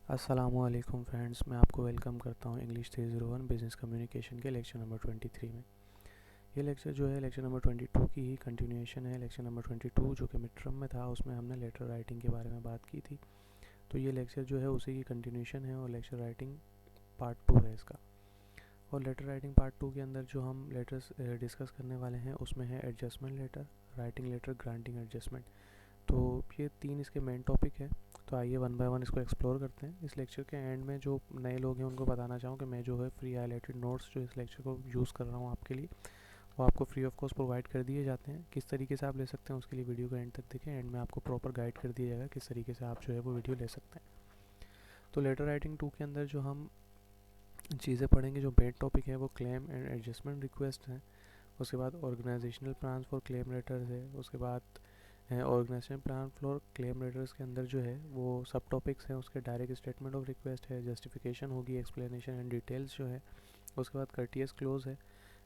अस्सलामुअलैकुम फ्रेंड्स, मैं आपको वेलकम करता हूँ इंग्लिश 301 बिज़नेस कम्युनिकेशन के लेक्चर नंबर 23 में। ये लेक्चर जो है लेक्चर नंबर 22 की ही कंटिन्यूएशन है। लेक्चर नंबर 22 जो कि मिड टर्म में था, उसमें हमने लेटर राइटिंग के बारे में बात की थी। तो ये लेक्चर जो है उसी की कंटिन्यूएशन है और लेक्चर राइटिंग पार्ट 2 है इसका। और लेटर राइटिंग पार्ट 2 के अंदर जो हम लेटर्स डिस्कस करने वाले हैं उसमें है adjustment letter, writing letter, granting adjustment. तो ये तीन इसके मेन टॉपिक है। तो आइए वन बाय वन इसको एक्सप्लोर करते हैं। इस लेक्चर के एंड में जो नए लोग हैं उनको बताना चाहूँ कि मैं जो है फ्री हाईलाइटेड नोट्स जो इस लेक्चर को यूज़ कर रहा हूँ आपके लिए, वो आपको फ्री ऑफ कॉस्ट प्रोवाइड कर दिए जाते हैं। किस तरीके से आप ले सकते हैं उसके लिए वीडियो को एंड तक देखें। एंड में आपको प्रॉपर गाइड कर दिया जाएगा किस तरीके से आप जो है वो वीडियो ले सकते हैं। तो लेटर राइटिंग 2 के अंदर जो हम चीज़ें पढ़ेंगे, जो मेन टॉपिक है वो क्लेम एंड एडजस्टमेंट रिक्वेस्ट है। उसके बाद organisational plan for claim letters है। उसके बाद organisation plan for claim letters के अंदर जो है वो सब टॉपिक्स हैं। उसके डायरेक्ट स्टेटमेंट ऑफ रिक्वेस्ट है, जस्टिफिकेशन होगी, एक्सप्लेनेशन एंड डिटेल्स जो है। उसके बाद कर्टियस क्लोज है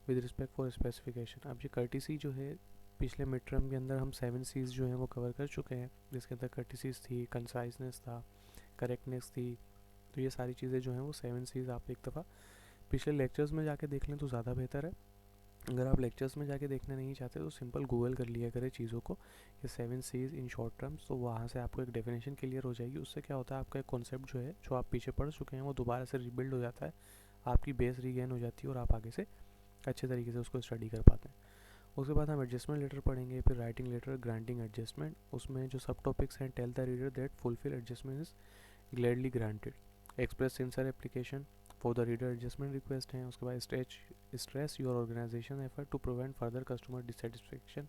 विद रिस्पेक्ट फॉर स्पेसिफिकेशन। अब ये कर्टिसी जो है पिछले मिड टर्म के अंदर हम 7 सीज जो हैं वो कवर कर चुके हैं, जिसके अंदर कर्टिसीज थी, कंसाइसनेस था, करेक्टनेस थी। तो ये सारी चीज़ें जो हैं वो 7 सीज आप एक दफ़ा पिछले लेक्चर्स में जाके देख लें तो ज़्यादा बेहतर है। अगर आप लेक्चर्स में जाके देखना नहीं चाहते तो सिंपल गूगल कर लिया करें चीज़ों को, ये 7 सीज इन शॉर्ट टर्म्स। तो वहाँ से आपको एक डेफिनेशन क्लियर हो जाएगी। उससे क्या होता है, आपका एक कॉन्सेप्ट जो है जो आप पीछे पढ़ चुके हैं वो दोबारा से रिबिल्ड हो जाता है, आपकी बेस रीगेन हो जाती है और आप आगे से अच्छे तरीके से उसको स्टडी कर पाते हैं। उसके बाद हम एडजस्टमेंट लेटर पढ़ेंगे, फिर राइटिंग लेटर, ग्रांटिंग एडजस्टमेंट। उसमें जो सब टॉपिक्स हैं, tell the reader that fulfil adjustment is gladly granted, express sincere application for the reader adjustment request हैं। उसके बाद stress your organisation effort to prevent further customer dissatisfaction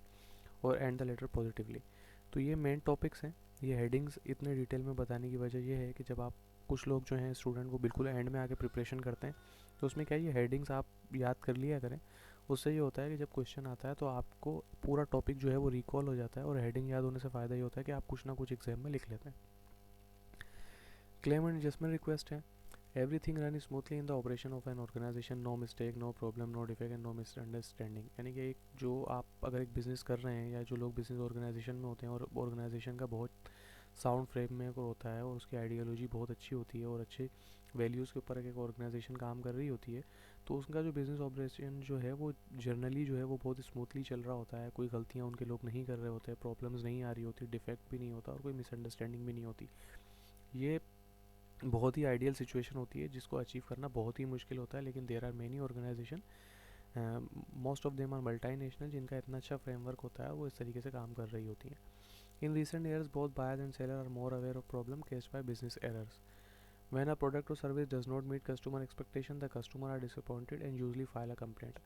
और end the letter positively. तो ये main topics हैं। ये headings इतने detail में बताने की वजह यह है कि जब आप कुछ लोग जो हैं स्टूडेंट वो बिल्कुल एंड में आके प्रिपरेशन करते हैं, तो उसमें क्या है, ये हेडिंग्स आप याद कर लिया करें। उससे ये होता है कि जब क्वेश्चन आता है तो आपको पूरा टॉपिक जो है वो रिकॉल हो जाता है, और हेडिंग याद होने से फ़ायदा ये होता है कि आप कुछ ना कुछ एग्जाम में लिख लेते हैं। क्लेम एंड एडजस्टमेंट रिक्वेस्ट है, everything run smoothly in the operation of an organisation, no mistake, no problem, no defect and no misunderstanding. यानी कि एक जो आप अगर एक बिज़नेस कर रहे हैं या जो लोग बिज़नेस ऑर्गेनाइजेशन में होते हैं और ऑर्गेनाइजेशन का बहुत साउंड फ्रेम में होता है और उसकी आइडियोलॉजी बहुत अच्छी होती है और अच्छे वैल्यूज़ के ऊपर एक ऑर्गेनाइजेशन काम कर रही होती है, तो उसका जो बिज़नेस ऑपरेशन जो है वो जनरली जो है वो बहुत स्मूथली चल रहा होता है। कोई गलतियाँ उनके लोग नहीं कर रहे होते, प्रॉब्लम्स नहीं आ रही होती, डिफेक्ट भी नहीं होता और कोई मिसअंडरस्टैंडिंग भी नहीं होती। ये बहुत ही आइडियल सिचुएशन होती है जिसको अचीव करना बहुत ही मुश्किल होता है। लेकिन there are many organisation, most of them are multinational, जिनका इतना अच्छा फ्रेमवर्क होता है वो इस तरीके से काम कर रही होती हैं। इन recent years, both buyers and sellers are more aware of problem caused by business errors. When a product or service does not meet customer expectation, the customer are disappointed and usually file a complaint.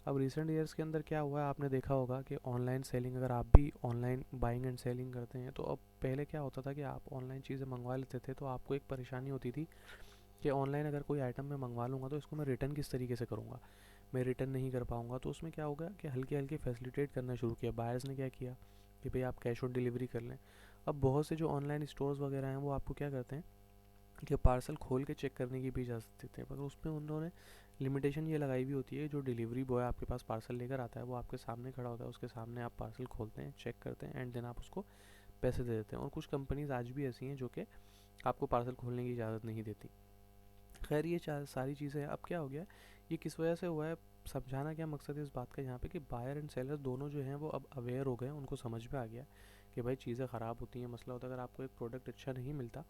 अब recent years के अंदर क्या हुआ है, आपने देखा होगा कि ऑनलाइन सेलिंग, अगर आप भी ऑनलाइन बाइंग एंड सेलिंग करते हैं तो अब पहले क्या होता था कि आप ऑनलाइन चीज़ें मंगवा लेते थे तो आपको एक परेशानी होती थी कि ऑनलाइन अगर कोई आइटम मैं मंगवा लूँगा तो इसको मैं रिटर्न किस तरीके से करूँगा, मैं रिटर्न नहीं कर पाऊँगा। तो उसमें क्या होगा कि हल्के हल्के फैसिलिटेट करना शुरू किया बायर्स ने। क्या किया कि भाई आप कैश ऑन डिलीवरी कर लें। अब बहुत से जो ऑनलाइन स्टोर्स वगैरह हैं वो आपको क्या करते हैं कि पार्सल खोल के चेक करने की भी इजाज़त देते हैं, मगर उसमें उन्होंने लिमिटेशन ये लगाई भी होती है, जो डिलीवरी बॉय आपके पास पार्सल लेकर आता है वो आपके सामने खड़ा होता है, उसके सामने आप पार्सल खोलते हैं, चेक करते हैं एंड देन आप उसको पैसे दे देते हैं। और कुछ कंपनीज आज भी ऐसी हैं जो कि आपको पार्सल खोलने की इजाज़त नहीं देती। खैर ये सारी चीज़ें अब क्या हो गया, ये किस वजह से हुआ है, समझाना क्या मकसद है इस बात का यहाँ पे कि बायर एंड सेलर दोनों जो हैं वो अब अवेयर हो गए, उनको समझ में आ गया कि भाई चीज़ें ख़राब होती हैं। मसला होता है अगर आपको एक प्रोडक्ट अच्छा नहीं मिलता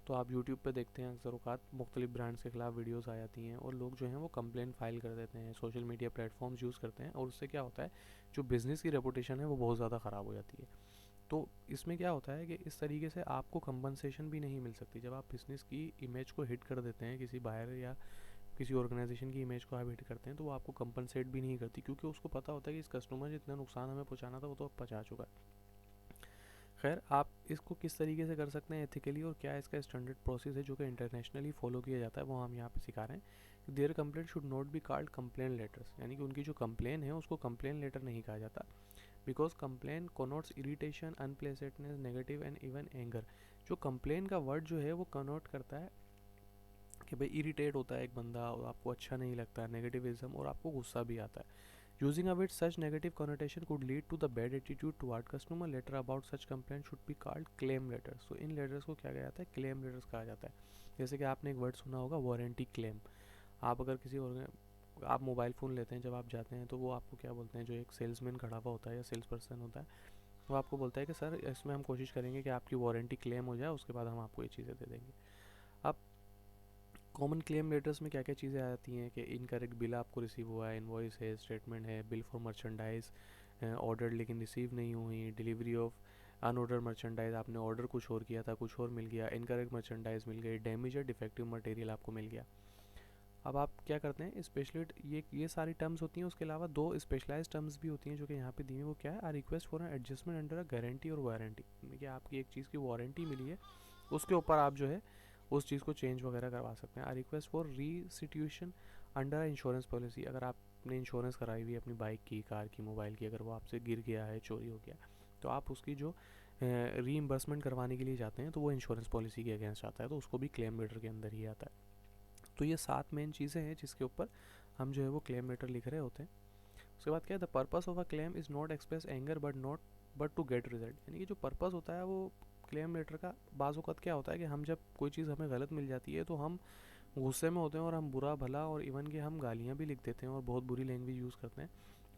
तो आप यूट्यूब पे देखते हैं अक्सर औकात मुख्तलिफ ब्रांड्स के खिलाफ वीडियोस आ जाती हैं और लोग जो हैं वो कंप्लेन फाइल कर देते हैं, सोशल मीडिया प्लेटफॉर्म्स यूज़ करते हैं, और उससे क्या होता है जो बिज़नेस की रेपुटेशन है वो बहुत ज़्यादा ख़राब हो जाती है। तो इसमें क्या होता है कि इस तरीके से आपको कंपनसेशन भी नहीं मिल सकती। जब आप बिज़नेस की इमेज को हिट कर देते हैं, किसी बायर या किसी ऑर्गेनाइजेशन की इमेज को आप हिट करते हैं, तो वो आपको कंपनसेट भी नहीं करती, क्योंकि उसको पता होता है कि इस कस्टमर जितना नुकसान हमें पहुंचाना था वो तो अब पहुंचा चुका है। खैर आप इसको किस तरीके से कर सकते हैं एथिकली, और क्या इसका स्टैंडर्ड प्रोसेस है जो कि इंटरनेशनली फॉलो किया जाता है, वो हम यहाँ पे सिखा रहे हैं। Their complaint should not be called complain letters, यानी कि उनकी जो कंप्लेन है उसको कंप्लेन लेटर नहीं कहा जाता, because complain connotes irritation, unpleasantness, negative and even anger. जो कंप्लेन का वर्ड जो है वो कनोट करता है कि भाई इरिटेट होता है एक बंदा और आपको अच्छा नहीं लगता है, नेगेटिविज्म, और आपको गुस्सा भी आता है। Using a with such negative connotation could lead to the bad attitude toward customer. Letter about such complaint should be called claim letters. So in letters को क्या कहा जाता है, claim letters कहा जाता है. जैसे कि आपने एक वर्ड सुना होगा वारंटी क्लेम. आप अगर किसी और आप मोबाइल फ़ोन लेते हैं, जब आप जाते हैं तो वो आपको क्या बोलते हैं, जो एक सेल्समैन खड़ा हुआ होता है या सेल्स पर्सन होता है, वो आपको बोलता है कि सर इसमें हम कोशिश करेंगे कि आपकी वारंटी क्लेम हो जाए, उसके बाद हम आपको ये चीज़ें दे देंगे. अब कॉमन क्लेम लेटर्स में क्या क्या चीज़ें आती हैं कि इनकरेक्ट बिल आपको रिसीव हुआ है, इनवॉइस है, स्टेटमेंट है, बिल फॉर मर्चेंडाइज ऑर्डर लेकिन रिसीव नहीं हुई, डिलीवरी ऑफ अनऑर्डर मर्चेंडाइज, आपने ऑर्डर कुछ और किया था, कुछ और मिल गया, इनकरेक्ट मर्चेंडाइज मिल गई, डैमेज या डिफेक्टिव मटेरियल आपको मिल गया. अब आप क्या करते हैं, स्पेशलिस्ट ये सारी टर्म्स होती हैं. उसके अलावा दो स्पेशलाइज टर्म्स भी होती हैं जो कि यहाँ पे दी हैं. वो क्या है, a request for an adjustment under a guarantee और वारंटी. कि आपकी एक चीज़ की वारंटी मिली है, उसके ऊपर आप जो है उस चीज़ को चेंज वगैरह करवा सकते हैं. A request for restitution under insurance policy. अगर आपने इंश्योरेंस कराई हुई है अपनी बाइक की, कार की, मोबाइल की, अगर वो आपसे गिर गया है, चोरी हो गया, तो आप उसकी जो रीइम्बर्समेंट करवाने के लिए जाते हैं तो वो इंश्योरेंस पॉलिसी के अगेंस्ट आता है, तो उसको भी क्लेम लेटर के अंदर ही आता है. तो ये 7 मेन चीज़ें हैं जिसके ऊपर हम जो है वो क्लेम लेटर लिख रहे होते हैं. उसके बाद क्या है, the purpose of a claim is not express anger but to get result. यानी कि जो पर्पस होता है वो क्लेम लेटर का बाज़ वक़्त क्या होता है कि हम जब कोई चीज़ हमें गलत मिल जाती है तो हम गुस्से में होते हैं और हम बुरा भला और इवन कि हम गालियाँ भी लिख देते हैं और बहुत बुरी लैंग्वेज यूज़ करते हैं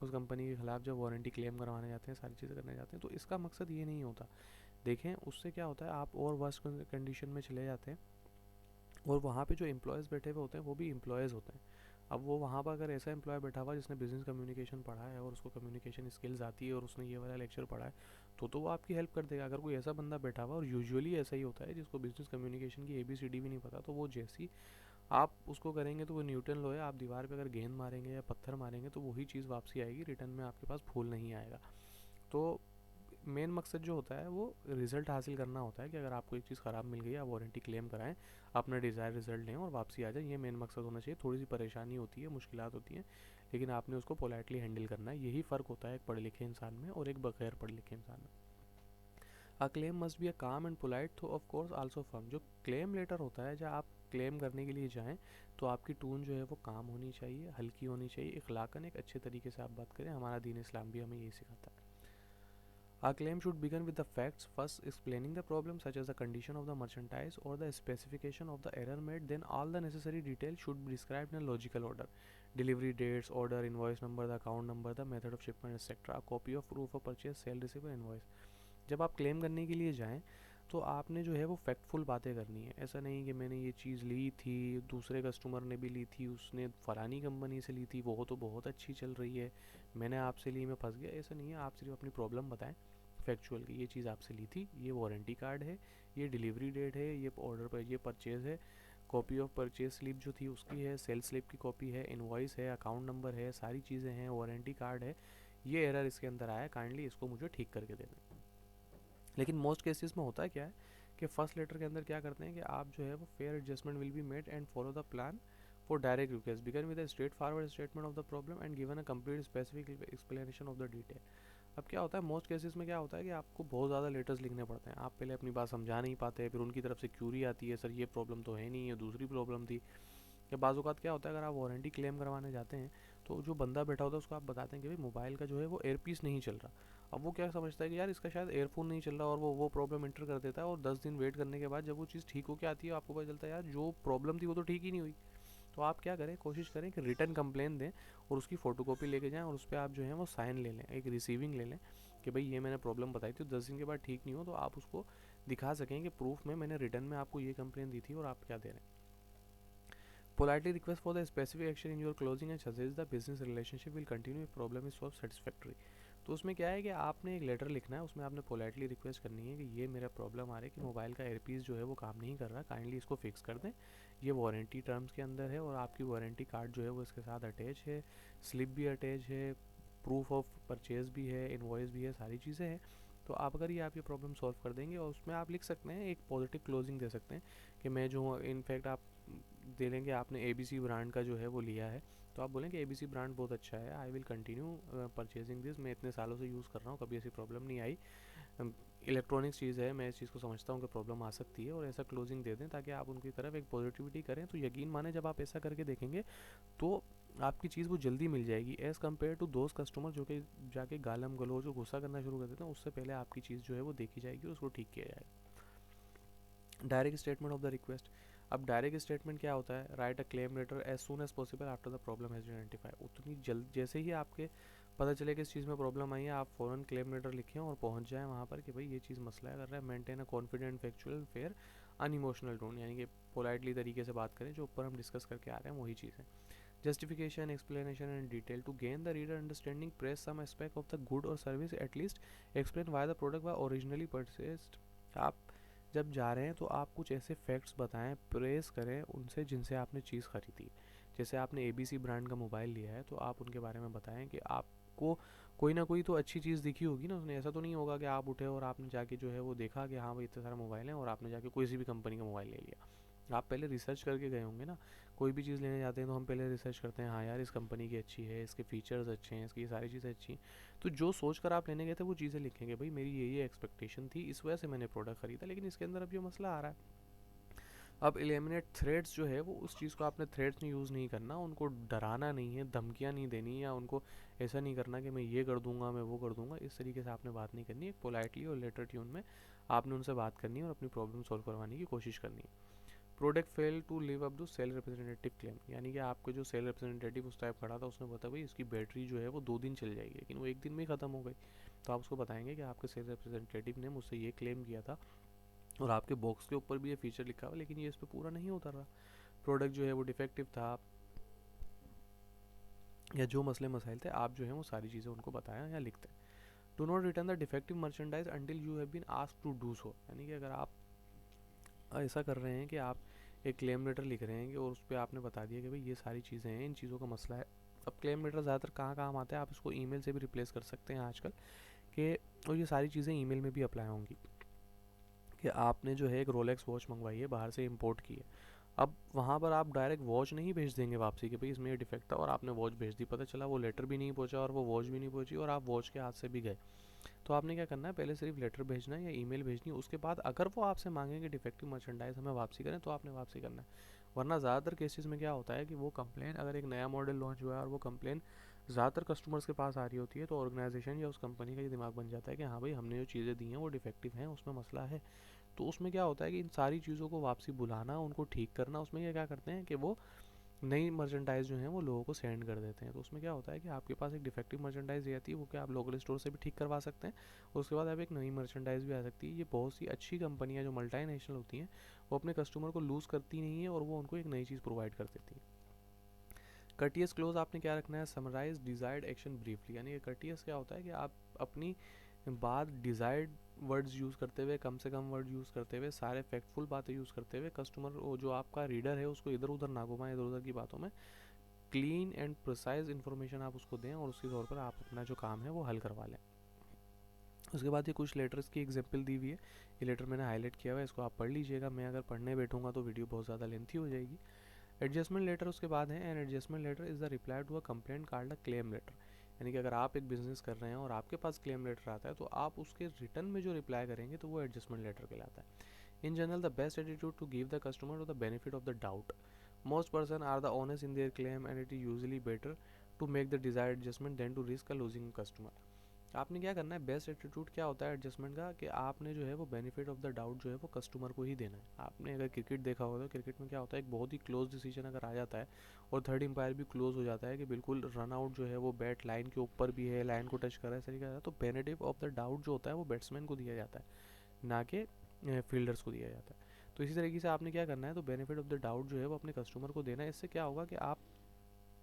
उस कंपनी के ख़िलाफ़ जब वारंटी क्लेम करवाने जाते हैं, सारी चीज़ें करने जाते हैं. तो इसका मकसद ये नहीं होता. देखें उससे क्या होता है, आप और वर्स्ट कंडीशन में चले जाते हैं और वहाँ पे जो एम्प्लॉयज़ बैठे हुए होते हैं वो भी एम्प्लॉयज़ होते हैं. अब वो वहाँ पर अगर ऐसा एम्प्लॉय बैठा हुआ जिसने बिज़नेस कम्युनिकेशन पढ़ा है और उसको कम्युनिकेशन स्किल्स आती है और उसने ये वाला लेक्चर पढ़ा है, तो वो आपकी हेल्प कर देगा. अगर कोई ऐसा बंदा बैठा हुआ, और यूजुअली ऐसा ही होता है, जिसको बिज़नेस कम्युनिकेशन की ABCD भी नहीं पता, तो वो जैसी आप उसको करेंगे तो वो न्यूटन लॉ है, आप दीवार पे अगर गेंद मारेंगे या पत्थर मारेंगे तो वही चीज़ वापसी आएगी, रिटर्न में आपके पास फूल नहीं आएगा. तो मेन मकसद जो होता है वो रिज़ल्ट हासिल करना होता है कि अगर आपको एक चीज़ ख़राब मिल गई, आप वारंटी क्लेम कराएं, अपना डिज़ायर रिज़ल्ट लें और वापसी आ जाए. ये मेन मकसद होना चाहिए. थोड़ी सी परेशानी होती है, मुश्किलात होती हैं, लेकिन आपने उसको पोलाइटली हैंडल करना है. यही फ़र्क होता है एक पढ़े लिखे इंसान में और एक बगैर पढ़े लिखे इंसान में. A claim must be a काम एंड पोलाइट, तो ऑफ कोर्स आल्सो फर्म. जो क्लेम लेटर होता है, जब आप क्लेम करने के लिए जाएं तो आपकी टून जो है वो काम होनी चाहिए, हल्की होनी चाहिए, इखलाकन एक अच्छे तरीके से आप बात करें. हमारा दीन इस्लाम भी हमें यही सिखाता है. Our claim should begin with the facts, first explaining the problem such as the condition of the merchandise or the specification of the error made. Then all the necessary details should be described in a logical order. Delivery dates, order, invoice number, the account number, the method of shipment, etc. A copy of proof of purchase, sale receipt और invoice. जब आप claim करने के लिए जाएं तो आपने जो है वो फैक्टफुल बातें करनी है. ऐसा नहीं कि मैंने ये चीज़ ली थी, दूसरे कस्टमर ने भी ली थी, उसने फ़लानी कंपनी से ली थी, वो तो बहुत अच्छी चल रही है, मैंने आपसे ली, मैं फंस गया. ऐसा नहीं है. आप सिर्फ अपनी प्रॉब्लम बताएं फैक्चुअल की, ये चीज़ आपसे ली थी, ये वारंटी कार्ड है, ये डिलीवरी डेट है, ये ऑर्डर पर, ये परचेज़ है, कॉपी ऑफ परचेज स्लिप जो थी उसकी है, सेल स्लिप की कॉपी है, इनवॉइस है, अकाउंट नंबर है, सारी चीज़ें हैं, वारंटी कार्ड है, ये एरर इसके अंदर आया, काइंडली इसको मुझे ठीक करके दे दें. लेकिन मोस्ट केसेस में होता है क्या है कि फर्स्ट लेटर के अंदर क्या करते हैं कि आप जो है वो fair adjustment will be made and follow the plan for direct request, begin with a straightforward statement of the problem and given a complete specific explanation of the detail. अब क्या होता है, मोस्ट केसेस में क्या होता है कि आपको बहुत ज़्यादा लेटर्स लिखने पड़ते हैं. आप पहले अपनी बात समझा नहीं पाते, फिर उनकी तरफ से क्यूरी आती है, सर ये प्रॉब्लम तो है नहीं, ये दूसरी प्रॉब्लम थी. या बाज़ क्या होता है, अगर आप वारंटी क्लेम करवाने जाते हैं तो जो बंदा बैठा होता है उसको आप बताते हैं कि भाई मोबाइल का जो है वो एयरपीस नहीं चल रहा. अब वो क्या समझता है कि यार इसका शायद एयरफोन नहीं चल रहा, और वो प्रॉब्लम इंटर कर देता है, और 10 दिन वेट करने के बाद जब वो चीज़ ठीक होकर आती है आपको पता चलता है यार जो प्रॉब्लम थी वो तो ठीक ही नहीं हुई. तो आप क्या करें, कोशिश करें कि रिटर्न कंप्लेन दें और उसकी फ़ोटोकॉपी लेके जाएं और उस पर आप जो है वो साइन ले लें, एक रिसीविंग ले लें कि भाई ये मैंने प्रॉब्लम बताई थी, 10 दिन के बाद ठीक नहीं हो, तो आप उसको दिखा सकें कि प्रूफ में मैंने रिटर्न में आपको ये कंप्लेन दी थी और आप क्या दे रहे हैं. Politely request for the specific action in your closing and suggest the business relationship will continue if problem is solved satisfactory. तो उसमें क्या है कि आपने एक लेटर लिखना है, उसमें आपने पोलाइटली रिक्वेस्ट करनी है कि ये मेरा प्रॉब्लम आ रहा है कि मोबाइल का एयरपीस जो है वो काम नहीं कर रहा, काइंडली इसको फिक्स कर दें, ये वारंटी टर्म्स के अंदर है और आपकी वारंटी कार्ड जो है वो इसके साथ अटैच है, स्लिप भी अटैच है, प्रूफ ऑफ परचेज भी है, इनवॉइस भी है, सारी चीज़ें हैं. तो आप अगर ये आप ये प्रॉब्लम सॉल्व कर देंगे, और उसमें आप लिख सकते हैं एक पॉजिटिव क्लोजिंग दे सकते हैं कि मैं जो इनफैक्ट आप दे लेंगे आपने ABC ब्रांड का जो है वो लिया है, तो आप बोलेंगे ABC ब्रांड बहुत अच्छा है, I will continue purchasing this, मैं इतने सालों से यूज़ कर रहा हूँ, कभी ऐसी प्रॉब्लम नहीं आई. इलेक्ट्रॉनिक्स चीज़ है, मैं इस चीज़ को समझता हूँ कि प्रॉब्लम आ सकती है, और ऐसा क्लोजिंग दे दें ताकि आप उनकी तरफ एक पॉजिटिविटी करें। तो यकीन माने जब आप ऐसा करके देखेंगे तो आपकी चीज़ वो जल्दी मिल जाएगी, एज़ कम्पेयर टू दोस्त कस्टमर जो कि जाके गालम गलोच और गुस्सा करना शुरू कर देते हैं। उससे पहले आपकी चीज़ जो है वो देखी जाएगी और उसको ठीक किया जाएगा। Direct statement of the request. अब डायरेक्ट स्टेटमेंट क्या होता है? Write a claim letter as soon as possible after the problem has been identify. उतनी जल्द जैसे ही आपके पता चले कि इस चीज़ में प्रॉब्लम आई है, आप फ़ौरन क्लेम लेटर लिखें और पहुंच जाएं वहाँ पर कि भाई ये चीज़ मसला है कर रहा है। Maintain a confident, factual, fair, unemotional tone, यानी कि पोलाइटली तरीके से बात करें, जो ऊपर हम डिस्कस करके आ रहे हैं वही चीज़ है। Justification, explanation and detail. To gain the reader understanding, praise some aspect of the good or service, at least explain why the product was originally purchased. आप जब जा रहे हैं तो आप कुछ ऐसे फैक्ट्स बताएं, प्रेस करें उनसे जिनसे आपने चीज़ खरीदी। जैसे आपने ABC ब्रांड का मोबाइल लिया है तो आप उनके बारे में बताएं कि आपको कोई ना कोई तो अच्छी चीज़ दिखी होगी ना उसने। ऐसा तो नहीं होगा कि आप उठे और आपने जाके जो है वो देखा कि हाँ भाई इतने सारे मोबाइल हैं और आपने जाके कोई भी कंपनी का मोबाइल ले लिया। आप पहले रिसर्च करके गए होंगे ना। कोई भी चीज़ लेने जाते हैं तो हम पहले रिसर्च करते हैं, हाँ यार इस कंपनी की अच्छी है, इसके फीचर्स अच्छे हैं, इसकी ये सारी चीज़ें अच्छी हैं। तो जो सोच कर आप लेने गए थे वो चीज़ें लिखेंगे, भाई मेरी ये एक्सपेक्टेशन थी, इस वजह से मैंने प्रोडक्ट खरीदा, लेकिन इसके अंदर अब ये मसला आ रहा है। अब एलिमिनेट थ्रेड्स जो है वो उस चीज़ को आपने थ्रेड्स में यूज़ नहीं करना, उनको डराना नहीं है, धमकियाँ नहीं देनी, या उनको ऐसा नहीं करना कि मैं ये कर दूंगा, मैं वो कर दूंगा। इस तरीके से आपने बात नहीं करनी है। पोलाइटली और लेटर ट्यून में आपने उनसे बात करनी है और अपनी प्रॉब्लम सॉल्व करवाने की कोशिश करनी है। Product fail to live up to sale representative claim, यानी कि आपके जो सेल रिप्रेजेंटेटिव उस टाइप खड़ा था उसने बताया भाई इसकी बैटरी जो है वो 2 दिन चल जाएगी, लेकिन वो 1 दिन में ही ख़त्म हो गई। तो आप उसको बताएंगे कि आपके सेल रिप्रेजेंटेटिव ने मुझसे ये क्लेम किया था और आपके बॉक्स के ऊपर भी ये फीचर लिखा हुआ, लेकिन ये इस पर पूरा नहीं उतर रहा। प्रोडक्ट जो है वो डिफेक्टिव था, या जो मसले मसाइल थे आप जो है वो सारी चीज़ें उनको बताएं या लिखते हैं। Do not return the defective merchandise until you have been asked to do so, यानी कि अगर आप ऐसा कर रहे हैं कि आप एक क्लेम लेटर लिख रहे हैं कि और उस पर आपने बता दिया कि भाई ये सारी चीज़ें हैं, इन चीज़ों का मसला है। अब क्लेम लेटर ज़्यादातर कहाँ काम आता है, आप इसको ईमेल से भी रिप्लेस कर सकते हैं आजकल कि, और ये सारी चीज़ें ईमेल में भी अप्लाई होंगी कि आपने जो है एक रोलेक्स वॉच मंगवाई है, बाहर से इंपोर्ट की है। अब वहाँ पर आप डायरेक्ट वॉच नहीं भेज देंगे वापसी कि भाई इसमें ये डिफेक्ट था, और आपने वॉच भेज दी, पता चला वो लेटर भी नहीं पहुँचा और वो वॉच भी नहीं पहुँची और आप वॉच के हाथ से भी गए। तो आपने क्या करना है, पहले सिर्फ लेटर भेजना है या ईमेल भेजनी है, उसके बाद अगर वो आपसे मांगेंगे डिफेक्टिव मर्चेंडाइज हमें वापसी करें तो आपने वापसी करना है। वरना ज़्यादातर केसेस में क्या होता है कि वो कंप्लेन, अगर एक नया मॉडल लॉन्च हुआ है और वो कंप्लेन ज़्यादातर कस्टमर्स के पास आ रही होती है, तो ऑर्गेनाइजेशन या उस कंपनी का ये दिमाग बन जाता है कि हाँ भाई हमने जो चीज़ें दी हैं वो डिफेक्टिव हैं, उसमें मसला है। तो उसमें क्या होता है कि इन सारी चीज़ों को वापसी बुलाना, उनको ठीक करना, उसमें ये क्या करते हैं कि वो नई मर्चेंडाइज जो है वो लोगों को सेंड कर देते हैं। तो उसमें क्या होता है कि आपके पास एक डिफेक्टिव मर्चेंडाइज आती है, वो क्या आप लोकल स्टोर से भी ठीक करवा सकते हैं, उसके बाद अब एक नई मर्चेंडाइज भी आ सकती है। ये बहुत सी अच्छी कंपनियां जो मल्टीनेशनल होती हैं वो अपने कस्टमर को लूज़ करती नहीं है और वो उनको एक नई चीज़ प्रोवाइड कर देती है। कर्टियस क्लोज आपने क्या रखना है, समराइज डिजायर्ड एक्शन ब्रीफली, यानी कर्टियस क्या होता है कि आप अपनी बात डिजायर्ड वर्ड्स यूज़ करते हुए, कम से कम वर्ड यूज़ करते हुए, सारे फैक्टफुल बातें यूज़ करते हुए, कस्टमर जो आपका रीडर है उसको इधर उधर ना घुमाएं, इधर उधर की बातों में क्लीन एंड प्रिसाइज इन्फॉर्मेशन आप उसको दें और उसके तौर पर आप अपना जो काम है वो हल करवा लें। उसके बाद ये कुछ लेटर्स की एग्जांपल दी हुई है, ये लेटर मैंने हाईलाइट किया हुआ है, इसको आप पढ़ लीजिएगा। मैं अगर पढ़ने बैठूंगा तो वीडियो बहुत ज़्यादा लेंथी हो जाएगी। एडजस्टमेंट लेटर उसके बाद है, an adjustment letter is the reply to a complaint called a claim letter, यानी कि अगर आप एक बिजनेस कर रहे हैं और आपके पास क्लेम लेटर आता है तो आप उसके रिटर्न में जो रिप्लाई करेंगे तो वो एडजस्टमेंट लेटर कहलाता है। In general the best attitude to give the customer to the benefit of the doubt, most person are the honest in their claim and it is usually better to make the desired adjustment than to risk a losing customer। आपने क्या करना है, best attitude क्या होता है adjustment का, कि आपने जो है वो बेनिफिट ऑफ द डाउट जो है वो कस्टमर को ही देना है। आपने अगर क्रिकेट देखा होगा तो क्रिकेट में क्या होता है, एक बहुत ही क्लोज डिसीजन अगर आ जाता है और थर्ड एम्पायर भी क्लोज हो जाता है कि बिल्कुल रन आउट जो है वो बैट लाइन के ऊपर भी है, लाइन को टच कर रहा है, सही कहा, तो बेनिफिट ऑफ द डाउट जो होता है वो बैट्समैन को दिया जाता है, ना कि फील्डर्स को दिया जाता है। तो इसी तरीके से आपने क्या करना है, तो बेनिफिट ऑफ द डाउट जो है वो अपने कस्टमर को देना है। इससे क्या होगा कि आप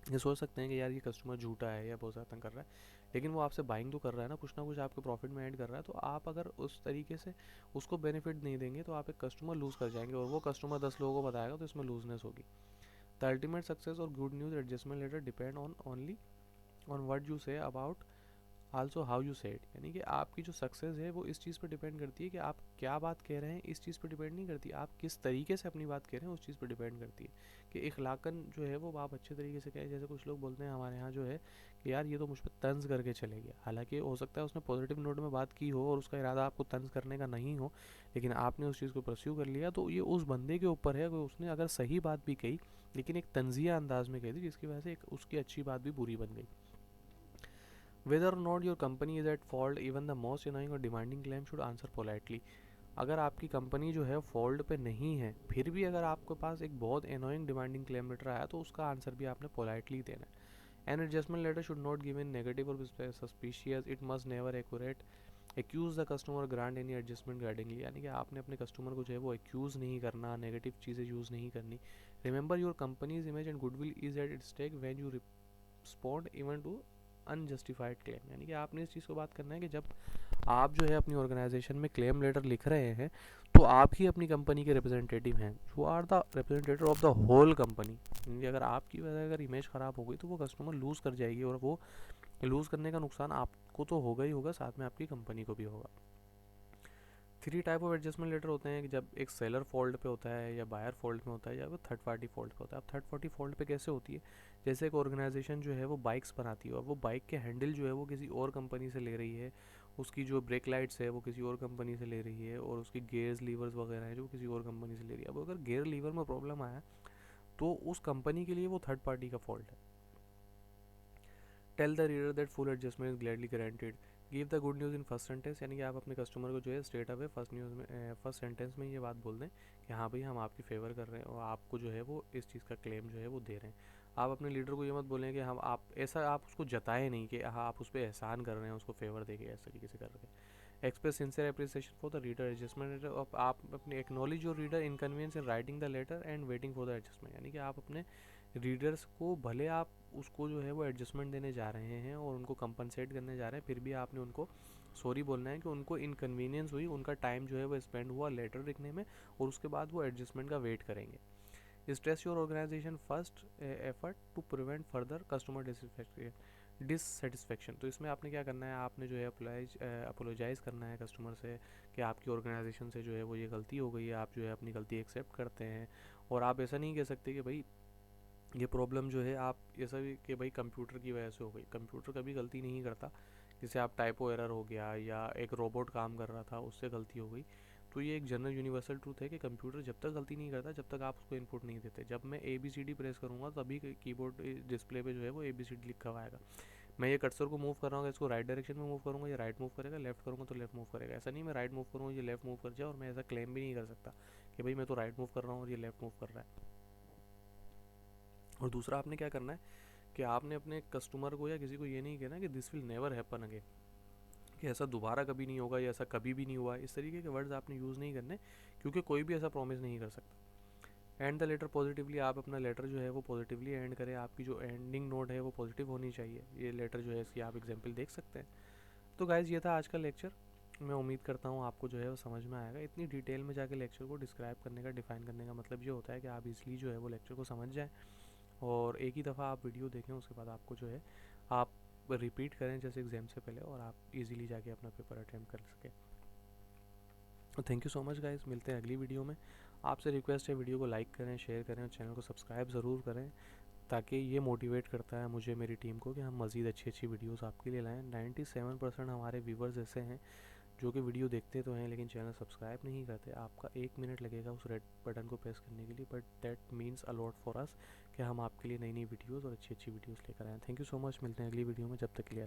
ये सोच सकते हैं कि यार ये कस्टमर झूठा है या बहुत ज़्यादा तंग कर रहा है, लेकिन वो आपसे बाइंग तो कर रहा है ना कुछ आपके प्रॉफिट में ऐड कर रहा है। तो आप अगर उस तरीके से उसको बेनिफिट नहीं देंगे तो आप एक कस्टमर लूज़ कर जाएंगे और वो कस्टमर 10 लोगों को बताएगा तो इसमें लूजनेस होगी। द अल्टीमेट सक्सेस और good news adjustment letter depend on only on what you say about also how you said, यानी कि आपकी जो सक्सेस है वो इस चीज़ पर डिपेंड करती है कि आप क्या बात कह रहे हैं, इस चीज़ पर डिपेंड नहीं करती, आप किस तरीके से अपनी बात कह रहे हैं उस चीज़ पर डिपेंड करती है कि इखलाकन जो है वो आप अच्छे तरीके से कहें। जैसे कुछ लोग बोलते हैं हमारे यहाँ जो है कि यार ये तो मुझ पर तंज करके चले गया, हालांकि हो सकता है उसने पॉजिटिव नोट में बात की हो और उसका इरादा आपको तंज करने का नहीं हो, लेकिन आपने उस चीज़ को परस्यू कर लिया, तो ये उस बंदे के ऊपर है कि उसने अगर सही बात भी कही लेकिन एक तंजिया अंदाज में कही थी, जिसकी वजह से एक उसकी अच्छी बात भी बुरी बन गई। Whether or not your company is at fault, even the most annoying or demanding claim should answer politely. अगर आपकी कंपनी जो है फॉल्ट पे नहीं है, फिर भी अगर आपके पास एक बहुत एनोइंग डिमांडिंग क्लेम लेटर आया तो उसका आंसर भी आपने पोलाइटली देना है। An adjustment letter should not give in negative और suspicious, it must never accurate accuse the customer grant any adjustment grudgingly, यानी कि आपने अपने कस्टमर को जो है वो एक्यूज़ नहीं करना, नेगेटिव चीज़ें यूज़ नहीं करनी। Remember your company's image and goodwill is at it stake when you respond even to unjustified claim, यानी कि आपने इस चीज़ को बात करना है कि जब आप जो है अपनी ऑर्गेनाइजेशन में क्लेम लेटर लिख रहे हैं तो आप ही अपनी कंपनी के रिप्रेजेंटेटिव हैं, you are the representative of the whole company. यानी कि अगर आपकी वजह अगर इमेज ख़राब हो गई तो वो कस्टमर लूज़ कर जाएगी, और वो लूज़ करने का नुकसान आपको तो होगा ही होगा, साथ में आपकी कंपनी को भी होगा। 3 टाइप ऑफ एडजस्टमेंट लेटर होते हैं कि जब एक सेलर फॉल्ट पे होता है, या बायर फॉल्ट में होता है, या वो थर्ड पार्टी फॉल्ट पे होता है। अब थर्ड पार्टी फॉल्ट पे कैसे होती है, जैसे एक ऑर्गेनाइजेशन जो है वो बाइक्स बनाती है और वो बाइक के हैंडल जो है वो किसी और कंपनी से ले रही है, उसकी जो ब्रेक लाइट्स है वो किसी और कंपनी से ले रही है, और उसकी गेयर्स लीवर्स वगैरह है जो किसी और कंपनी से ले रही है। अब अगर गेयर लीवर में प्रॉब्लम आया तो उस कंपनी के लिए वो थर्ड पार्टी का फॉल्ट है। Tell the reader that full adjustment is gladly guaranteed, give the good news in first sentence, यानी कि आप अपने कस्टमर को जो है स्ट्रेट अवे फर्स्ट न्यूज़ में फर्स्ट सेंटेंस में ये बात बोल दें कि हाँ भाई हम आपकी फेवर कर रहे हैं और आपको जो है वो इस चीज़ का क्लेम जो है वो दे रहे हैं। आप अपने लीडर को ये मत बोलें कि हम आप ऐसा आप उसको जताएं नहीं कि हाँ आप उस पर एहसान कर रहे हैं, उसको फेवर देके इस तरीके से कर रहे हैं। Express sincere appreciation for the reader adjustment letter, आप अपने acknowledge your reader inconvenience in writing the letter and waiting for the adjustment, यानी कि आप अपने रीडर्स को भले आप उसको जो है वो एडजस्टमेंट देने जा रहे हैं और उनको कंपनसेट करने जा रहे हैं, फिर भी आपने उनको सॉरी बोलना है कि उनको इनकन्वीनियंस हुई, उनका टाइम जो है वो स्पेंड हुआ लेटर लिखने में, और उसके बाद वो एडजस्टमेंट का वेट करेंगे। Stress your organisation first effort to prevent further customer dissatisfaction, तो इसमें आपने क्या करना है, आपने जो है अपोलोजाइज़ करना है कस्टमर से कि आपकी ऑर्गेनाइजेशन से जो है वो ये गलती हो गई है, आप जो है अपनी गलती एक्सेप्ट करते हैं। और आप ऐसा नहीं कह सकते कि भाई ये प्रॉब्लम जो है आप ऐसा भी कि भाई कंप्यूटर की वजह से हो गई, कंप्यूटर कभी गलती नहीं करता। जैसे आप टाइपो एरर हो गया या एक रोबोट काम कर रहा था उससे गलती हो गई, तो ये एक जनरल यूनिवर्सल ट्रूथ है कि कंप्यूटर जब तक गलती नहीं करता जब तक आप उसको इनपुट नहीं देते। जब मैं ABCD प्रेस करूँगा तभी कीबोर्ड डिस्प्ले पे जो है वो ABCD लिखा हुआ आएगा। मैं ये कर्सर को मूव कर रहा हूँ, इसको राइट डायरेक्शन में मूव करूँगा ये राइट मूव करेगा, लेफ्ट करूँगा तो लेफ्ट मूव करेगा। ऐसा नहीं मैं राइट मूव करूँगा ये लेफ्ट मूव कर जाए, और मैं ऐसा क्लेम भी नहीं कर सकता कि भाई मैं तो राइट मूव कर रहा हूँ और ये लेफ्ट मूव कर रहा है। और दूसरा आपने क्या करना है कि आपने अपने कस्टमर को या किसी को ये नहीं कहना कि this will never happen again, कि ऐसा दोबारा कभी नहीं होगा या ऐसा कभी भी नहीं हुआ, इस तरीके के वर्ड्स आपने यूज़ नहीं करने, क्योंकि कोई भी ऐसा प्रॉमिस नहीं कर सकता। एंड द लेटर पॉजिटिवली, आप अपना लेटर जो है वो पॉजिटिवली एंड करें, आपकी जो एंडिंग नोट है वो पॉजिटिव होनी चाहिए। ये लेटर जो है इसकी आप एग्जाम्पल देख सकते हैं। तो गाइज ये था आज का लेक्चर, मैं उम्मीद करता हूँ आपको जो है वो समझ में आएगा। इतनी डिटेल में जाके लेक्चर को डिस्क्राइब करने का, डिफाइन करने का मतलब ये होता है कि आप इजली जो है वो लेक्चर को समझ जाएँ, और एक ही दफ़ा आप वीडियो देखें, उसके बाद आपको जो है आप रिपीट करें जैसे एग्ज़ाम से पहले, और आप इजीली जाके अपना पेपर अटैम्प्ट कर सकें। Thank you so much guys, मिलते हैं अगली वीडियो में। आपसे रिक्वेस्ट है वीडियो को लाइक करें, शेयर करें और चैनल को सब्सक्राइब ज़रूर करें, ताकि ये मोटिवेट करता है मुझे, मेरी टीम को, कि हम मज़ीद अच्छी अच्छी वीडियोस आपके लिए लाएं। 97% हमारे व्यूवर्स ऐसे हैं जो कि वीडियो देखते तो हैं लेकिन चैनल सब्सक्राइब नहीं करते। आपका 1 मिनट लगेगा उस रेड बटन को प्रेस करने के लिए, but that means a lot for us कि हम आपके लिए नई नई वीडियोस और अच्छी अच्छी वीडियोस लेकर आएँ। थैंक यू सो मच, मिलते हैं अगली वीडियो में, जब तक के लिए।